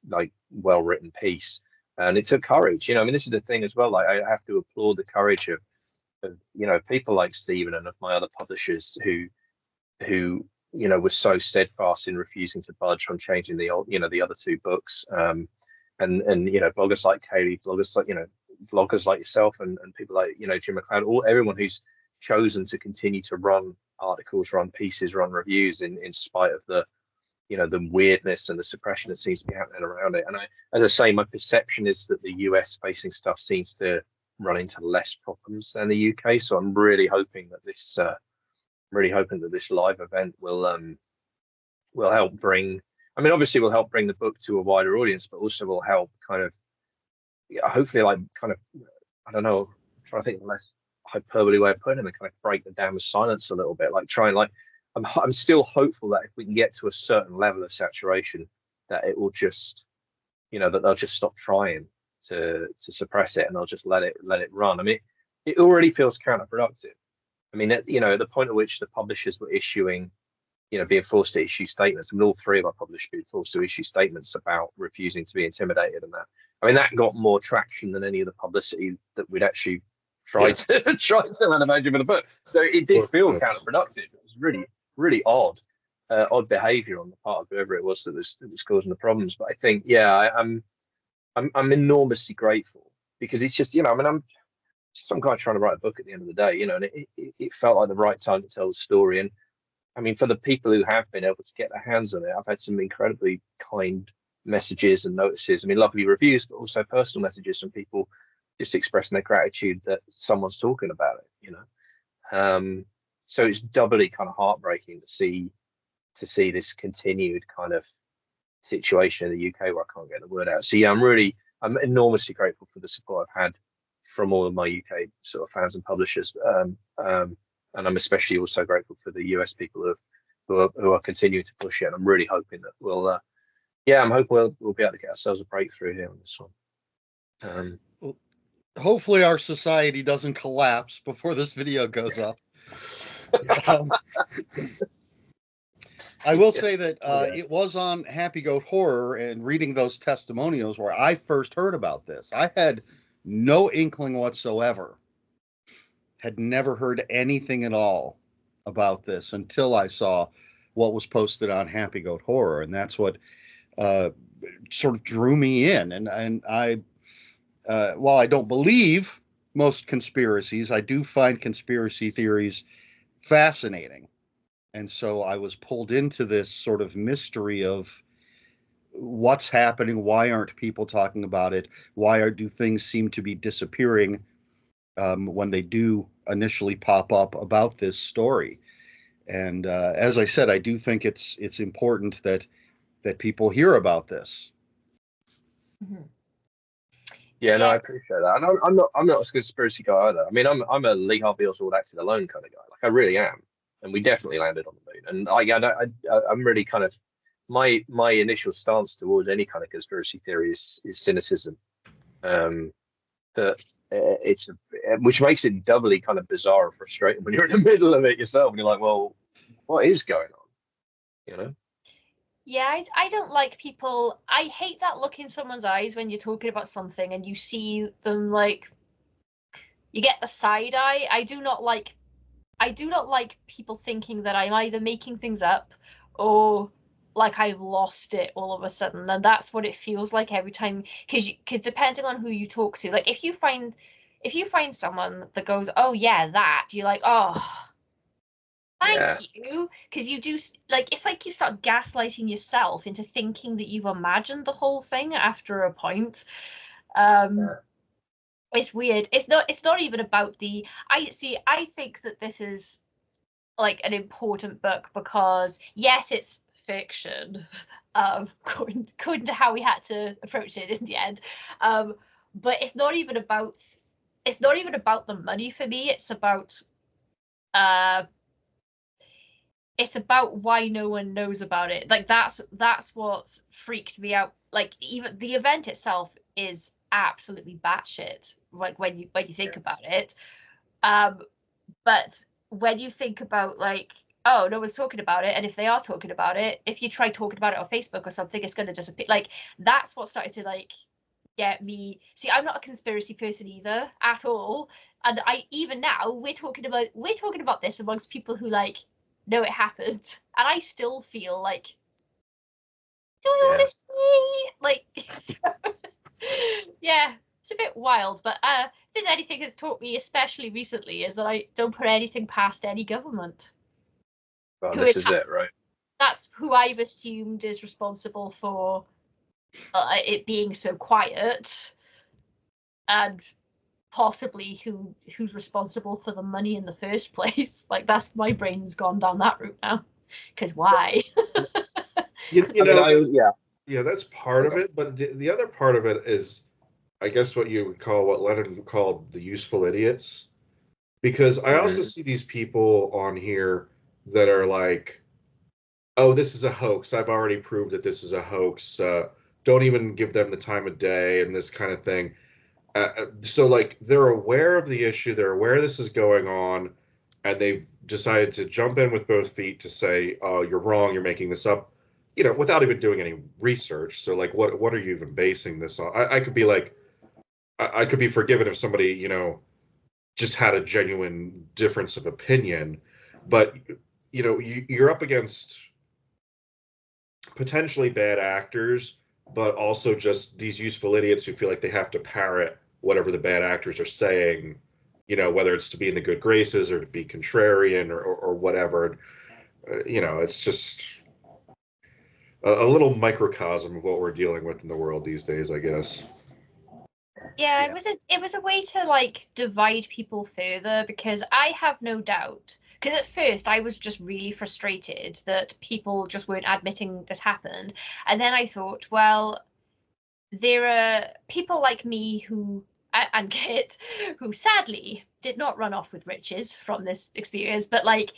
like well-written piece. And it took courage. I mean, this is the thing as well. Like, I have to applaud the courage of people like Stephen and of my other publishers who were so steadfast in refusing to budge from changing the other two books. And bloggers like Kayleigh, bloggers like yourself, and people like Jim McLeod, everyone who's chosen to continue to run articles, run pieces, run reviews in spite of the the weirdness and the suppression that seems to be happening around it. And as I say, my perception is that the US facing stuff seems to run into less problems than the UK. So I'm really hoping that this live event will help bring. I mean, obviously, will help bring the book to a wider audience, but also will help kind of, hopefully, like kind of, I don't know, I'm trying to think of a less hyperbole way of putting it, and kind of break the down with silence a little bit, like try and like, I'm still hopeful that if we can get to a certain level of saturation, that it will just, that they'll just stop trying to suppress it and they'll just let it run. I mean, it already feels counterproductive. I mean, at the point at which the publishers were issuing, being forced to issue statements. I mean, all three of our publishers being forced to issue statements about refusing to be intimidated, and that. I mean, that got more traction than any of the publicity that we'd actually tried to manufacture for the book. So it did feel counterproductive. It was really, really odd behaviour on the part of whoever it was that was causing the problems. But I think, I'm enormously grateful because it's just, I mean, I'm some guy trying to write a book at the end of the day, and it felt like the right time to tell the story. And I mean, for the people who have been able to get their hands on it, I've had some incredibly kind messages and notices. I mean, lovely reviews, but also personal messages from people just expressing their gratitude that someone's talking about it, So it's doubly kind of heartbreaking to see this continued kind of situation in the UK where I can't get the word out. So yeah, I'm enormously grateful for the support I've had from all of my UK sort of fans and publishers. And I'm especially also grateful for the US people who are continuing to push it. And I'm really hoping that we'll be able to get ourselves a breakthrough here on this one. Hopefully our society doesn't collapse before this video goes up. I will say that Yeah. it was on Happy Goat Horror and reading those testimonials where I first heard about this. I had no inkling whatsoever, had never heard anything at all about this until I saw what was posted on Happy Goat Horror, and that's what sort of drew me in. And I, while I don't believe most conspiracies, I do find conspiracy theories fascinating. And so I was pulled into this sort of mystery of what's happening, why aren't people talking about it, do things seem to be disappearing when they do initially pop up about this story. And as I said, I do think it's important that people hear about this. Mhm. Yeah, no, I Yes. appreciate that, and I'm not a conspiracy guy either. I mean, I'm a Lee Harvey Oswald acted alone kind of guy. Like I really am, and we definitely landed on the moon. And I'm really kind of my initial stance towards any kind of conspiracy theory is cynicism. That which makes it doubly kind of bizarre and frustrating when you're in the middle of it yourself, and you're like, well, what is going on? You know? Yeah, I don't like people. I hate that look in someone's eyes when you're talking about something and you see them like you get the side eye. I do not like people thinking that I'm either making things up or like I've lost it all of a sudden, and that's what it feels like every time. Because depending on who you talk to, like if you find someone that goes, "Oh yeah, that," you're like, "Oh, Yeah. thank you," because you do like it's like you start gaslighting yourself into thinking that you've imagined the whole thing after a point. Yeah. It's weird. It's not even about the I think that this is like an important book because yes, it's fiction, according to how we had to approach it in the end. But it's not even about the money for me. Uh it's about why no one knows about it. Like that's what freaked me out. Like even the event itself is absolutely batshit. Like when you think about it, but when you think about like, oh, no one's talking about it, and if they are talking about it, if you try talking about it on Facebook or something, it's going to disappear. Like that's what started to like get me. See, I'm not a conspiracy person either at all, and I even now we're talking about this amongst people who like know it happened, and I still feel like, do I Yeah. honestly like? So, yeah, it's a bit wild, but if there's anything that's taught me, especially recently, is that I don't put anything past any government. Well, Who this is is it, right? That's who I've assumed is responsible for it being so quiet, and possibly who's responsible for the money in the first place. Like that's my brain's gone down that route now. Because why? You know, Yeah. yeah, that's part of Okay. it, but the other part of it is, I guess, what you would call what Lenin called the useful idiots. Because I also see these people on here that are like, oh, this is a hoax. I've already proved that this is a hoax. Don't even give them the time of day and this kind of thing. So, like, they're aware of the issue, they're aware this is going on, and they've decided to jump in with both feet to say, oh, you're wrong, you're making this up, without even doing any research. So, like, what are you even basing this on? I could be like, I could be forgiven if somebody, just had a genuine difference of opinion, but you're up against potentially bad actors, but also just these useful idiots who feel like they have to parrot whatever the bad actors are saying, whether it's to be in the good graces or to be contrarian or whatever. It's just a little microcosm of what we're dealing with in the world these days, I guess. Yeah, Yeah. it was a way to like divide people further because I have no doubt. Because at first I was just really frustrated that people just weren't admitting this happened, and then I thought, well, there are people like me and Kit who sadly did not run off with riches from this experience, but like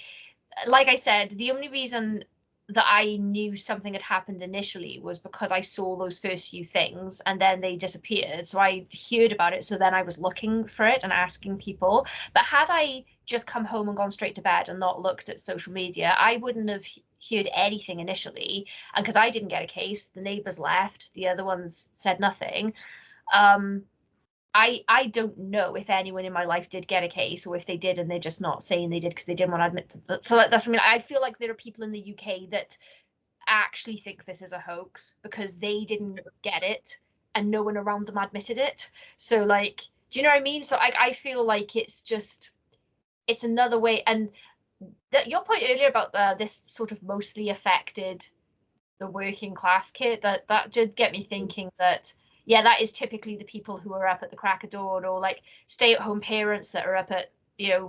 I said, the only reason that I knew something had happened initially was because I saw those first few things and then they disappeared. So I heard about it. So then I was looking for it and asking people. But had I just come home and gone straight to bed and not looked at social media, I wouldn't have heard anything initially. And because I didn't get a case, the neighbors left, the other ones said nothing. I don't know if anyone in my life did get a case, or if they did and they're just not saying they did because they didn't want to admit to that. So that's what I mean. I feel like there are people in the UK that actually think this is a hoax because they didn't get it and no one around them admitted it. So like, do you know what I mean? So I feel like it's another way. And your point earlier about this sort of mostly affected the working class kid, that did get me thinking that, yeah, that is typically the people who are up at the crack of dawn, or like stay-at-home parents that are up at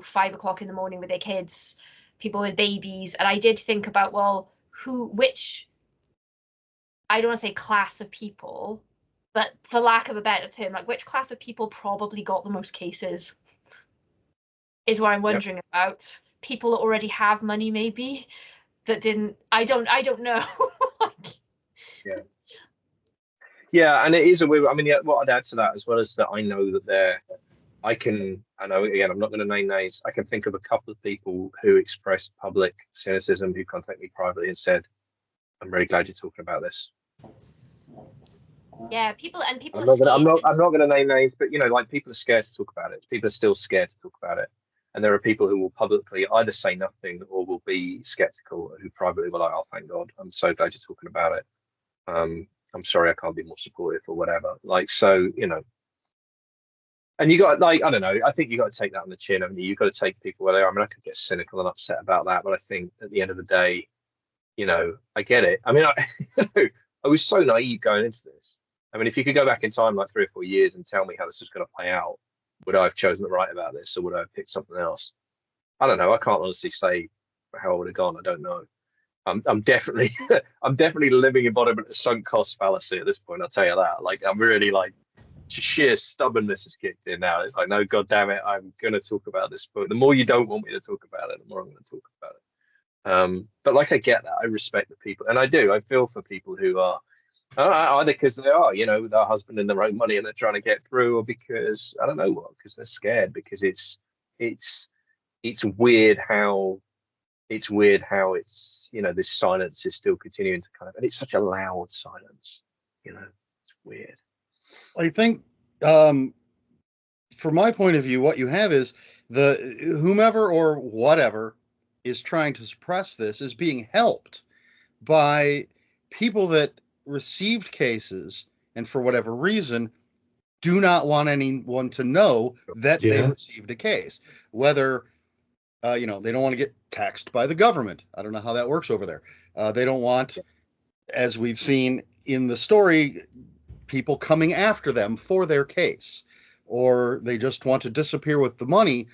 5 o'clock in the morning with their kids, people with babies. And I did think about, well, which I don't want to say class of people, but for lack of a better term, like which class of people probably got the most cases is what I'm wondering about. People that already have money, maybe, that didn't. I don't know. Yeah, and it is a weird. I mean, yeah, what I'd add to that as well is that I know that I know, again, I'm not going to name names. I can think of a couple of people who expressed public cynicism who contacted me privately and said, "I'm really glad you're talking about this." Yeah, people I'm not going to name names, but like people are scared to talk about it. People are still scared to talk about it, and there are people who will publicly either say nothing or will be skeptical, who privately will like, "Oh, thank God, I'm so glad you're talking about it. I'm sorry I can't be more supportive," or whatever. Like, so, and you got, like, I don't know, I think you got to take that on the chin, haven't you? You've got to take people where they are. I mean, I could get cynical and upset about that, but I think at the end of the day, I get it. I mean, I was so naive going into this. I mean, if you could go back in time like 3 or 4 years and tell me how this was going to play out, would I have chosen to write about this, or would I have picked something else? I don't know. I can't honestly say how I would have gone. I don't know. I'm definitely I'm definitely living embodiment of sunk cost fallacy at this point. I'll tell you that. Like, I'm really like, sheer stubbornness has kicked in now. It's like, no, God damn it, I'm going to talk about this book. The more you don't want me to talk about it, the more I'm going to talk about it. But like, I get that. I respect the people, and I do. I feel for people who are either because they are, with their husband and their own money and they're trying to get through, or because I don't know what, because they're scared, because it's weird how. It's weird how it's, this silence is still continuing to and it's such a loud silence, it's weird. I think, from my point of view, what you have is whomever or whatever is trying to suppress this is being helped by people that received cases and for whatever reason do not want anyone to know that they received a case, whether they don't want to get taxed by the government. I don't know how that works over there. They don't want, as we've seen in the story, people coming after them for their case, or they just want to disappear with the money.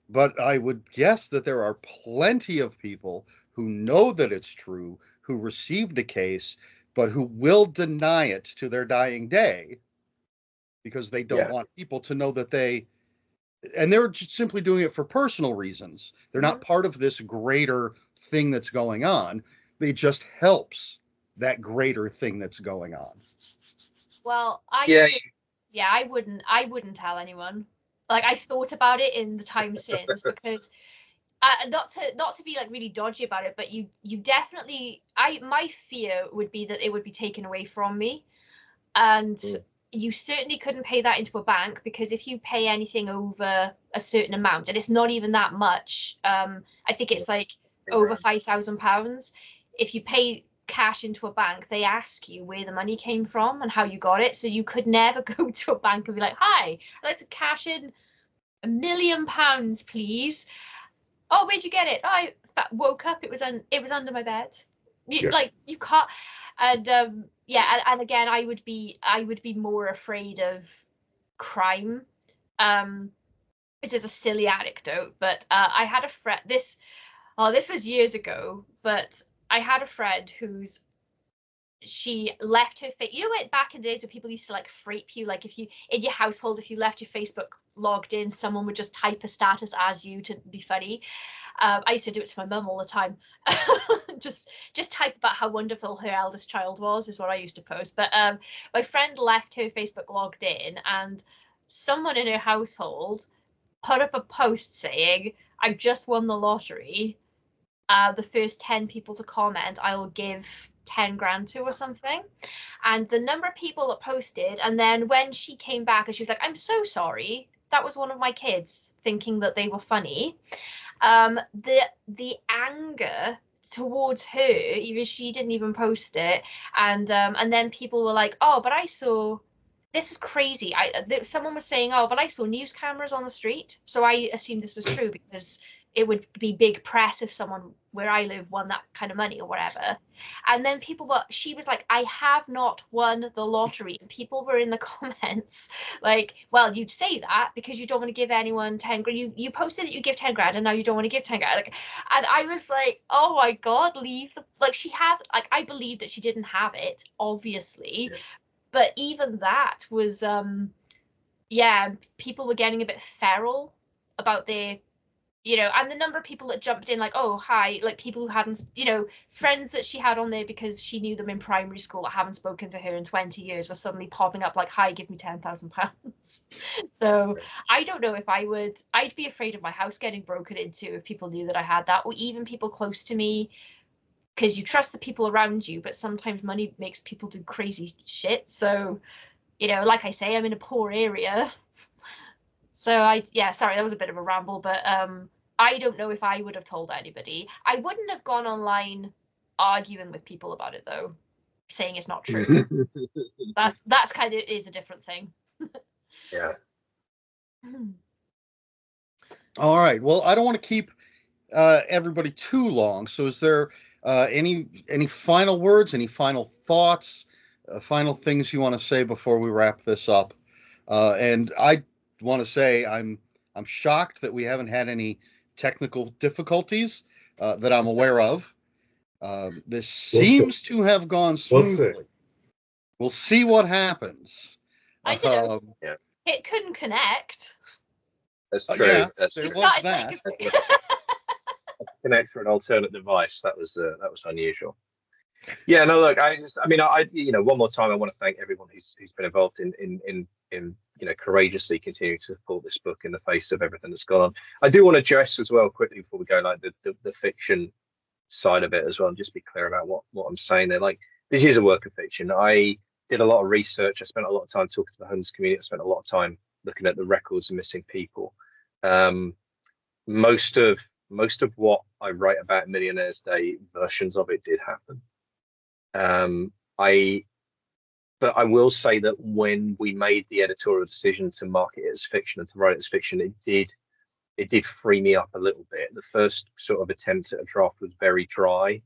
But I would guess that there are plenty of people who know that it's true, who received a case, but who will deny it to their dying day because they don't want people to know that and they're just simply doing it for personal reasons. They're not part of this greater thing that's going on. It just helps that greater thing that's going on. Well, I wouldn't tell anyone. Like, I've thought about it in the time since, because not to be like really dodgy about it, but you definitely, my fear would be that it would be taken away from me, and you certainly couldn't pay that into a bank, because if you pay anything over a certain amount, and it's not even that much, I think it's like over £5,000, if you pay cash into a bank, they ask you where the money came from and how you got it. So you could never go to a bank and be like, "Hi, I'd like to cash in £1 million, please." "Oh, where'd you get it?" "Oh, I woke up, it was under my bed." Like, you can't. And and again, I would be more afraid of crime. This is a silly anecdote, but I had a friend. This was years ago, but I had a friend she left her what, back in the days when people used to like freak you, like if you in your household, if you left your Facebook logged in, someone would just type a status as you to be funny. I used to do it to my mum all the time. just type about how wonderful her eldest child was is what I used to post. But my friend left her Facebook logged in, and someone in her household put up a post saying, "I've just won the lottery. The first 10 people to comment, I will give 10 grand to," or something. And the number of people that posted, and then when she came back and she was like, "I'm so sorry, that was one of my kids," thinking that they were funny. The anger towards her, even she didn't even post it, and then people were like, "Oh, but I saw." This was crazy. Someone was saying, "Oh, but I saw news cameras on the street," so I assumed this was true because it would be big press if someone where I live won that kind of money or whatever. And then she was like, "I have not won the lottery." And people were in the comments like, "Well, you'd say that because you don't want to give anyone 10 grand. You posted that you give 10 grand and now you don't want to give 10 grand." Like, and I was like, "Oh my God, leave the," like, she has, like, I believe that she didn't have it, obviously. Yeah. But even that was, yeah, people were getting a bit feral about their, and the number of people that jumped in like, "Oh, hi," like people who hadn't, friends that she had on there because she knew them in primary school that haven't spoken to her in 20 years were suddenly popping up like, "Hi, give me £10,000. So I don't know if I'd be afraid of my house getting broken into if people knew that I had that, or even people close to me, because you trust the people around you, but sometimes money makes people do crazy shit. So, like I say, I'm in a poor area. So sorry, that was a bit of a ramble, but I don't know if I would have told anybody. I wouldn't have gone online arguing with people about it though, saying it's not true. that's kind of is a different thing. Yeah. All right. Well, I don't want to keep everybody too long. So is there any final words, any final thoughts, final things you want to say before we wrap this up? And I want to say I'm shocked that we haven't had any technical difficulties that I'm aware of. This seems to have gone smoothly. We'll see what happens. I didn't. Yeah. It couldn't connect. That's true. Yeah, there was that. Connect for an alternate device. That was unusual. Yeah, no, look, I one more time, I want to thank everyone who's been involved in courageously continuing to support this book in the face of everything that's gone on. I do want to address as well quickly before we go, like the fiction side of it as well, and just be clear about what I'm saying there. Like, this is a work of fiction. I did a lot of research. I spent a lot of time talking to the homeless community. I spent a lot of time looking at the records of missing people. Most of what I write about Millionaire's Day, versions of it did happen. But I will say that when we made the editorial decision to market it as fiction and to write it as fiction, it did free me up a little bit. The first sort of attempt at a draft was very dry,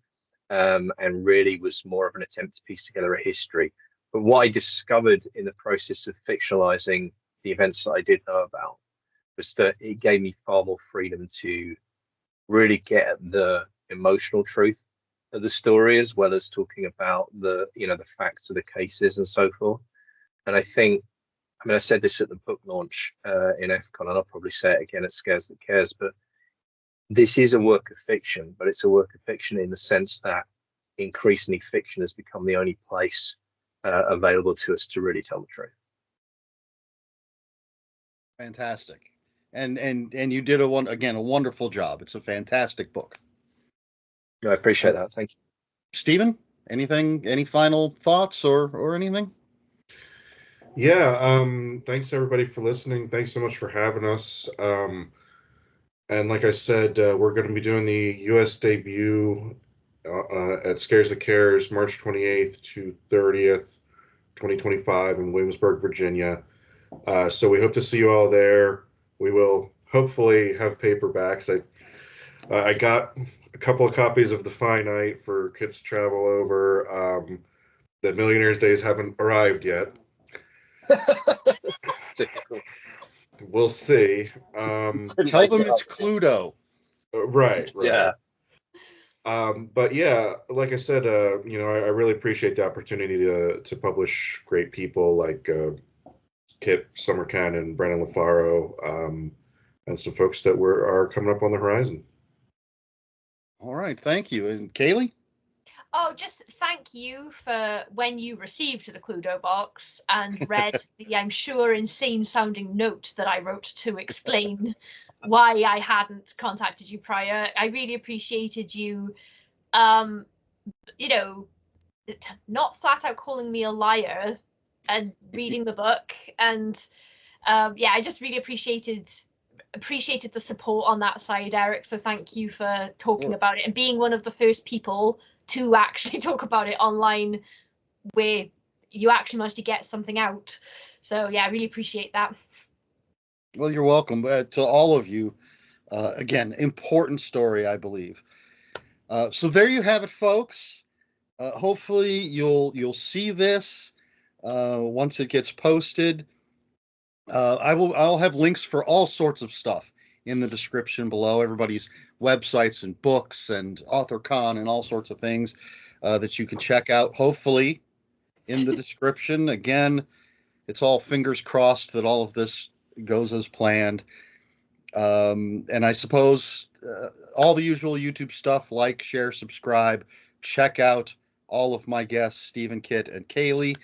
and really was more of an attempt to piece together a history. But what I discovered in the process of fictionalizing the events that I did know about was that it gave me far more freedom to really get at the emotional truth of the story, as well as talking about the facts of the cases and so forth. And I think, I said this at the book launch in EFCON, and I'll probably say it again at Scares That Cares, but this is a work of fiction, but it's a work of fiction in the sense that increasingly fiction has become the only place available to us to really tell the truth. Fantastic. And you did a wonderful job. It's a fantastic book. I appreciate that. Thank you. Stephen, any final thoughts or anything? Yeah, thanks everybody for listening. Thanks so much for having us. And like I said, we're going to be doing the U.S. debut at Scares That Cares, March 28th to 30th, 2025 in Williamsburg, Virginia. So we hope to see you all there. We will hopefully have paperbacks. I got a couple of copies of The Finite for kids to travel over. The Millionaire's Days haven't arrived yet. We'll see. Tell them it's Cluedo. Right. Yeah. But yeah, like I said, I really appreciate the opportunity to publish great people like Kip Summercan and Brandon LaFaro, and some folks that are coming up on the horizon. All right, thank you. And Kayleigh? Oh, just thank you for when you received the Cluedo box and read the, I'm sure, insane sounding note that I wrote to explain why I hadn't contacted you prior. I really appreciated you, you know, not flat out calling me a liar and reading the book. And yeah, I just really appreciated the support on that side, Eric. So thank you for talking about it and being one of the first people to actually talk about it online, where you actually managed to get something out. So yeah, I really appreciate that. Well, you're welcome to all of you. Again, important story, I believe. So there you have it, folks. Hopefully, you'll see this once it gets posted. I'll have links for all sorts of stuff in the description below. Everybody's websites and books and AuthorCon and all sorts of things that you can check out. Hopefully, in the description. Again, it's all fingers crossed that all of this goes as planned. And I suppose all the usual YouTube stuff, like, share, subscribe, check out all of my guests, Stephen, Kit, and Kayleigh.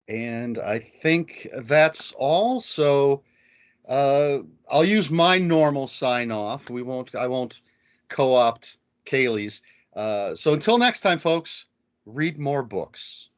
And I think that's all. So I'll use my normal sign off. I won't co-opt Kayleigh's. So until next time, folks, read more books.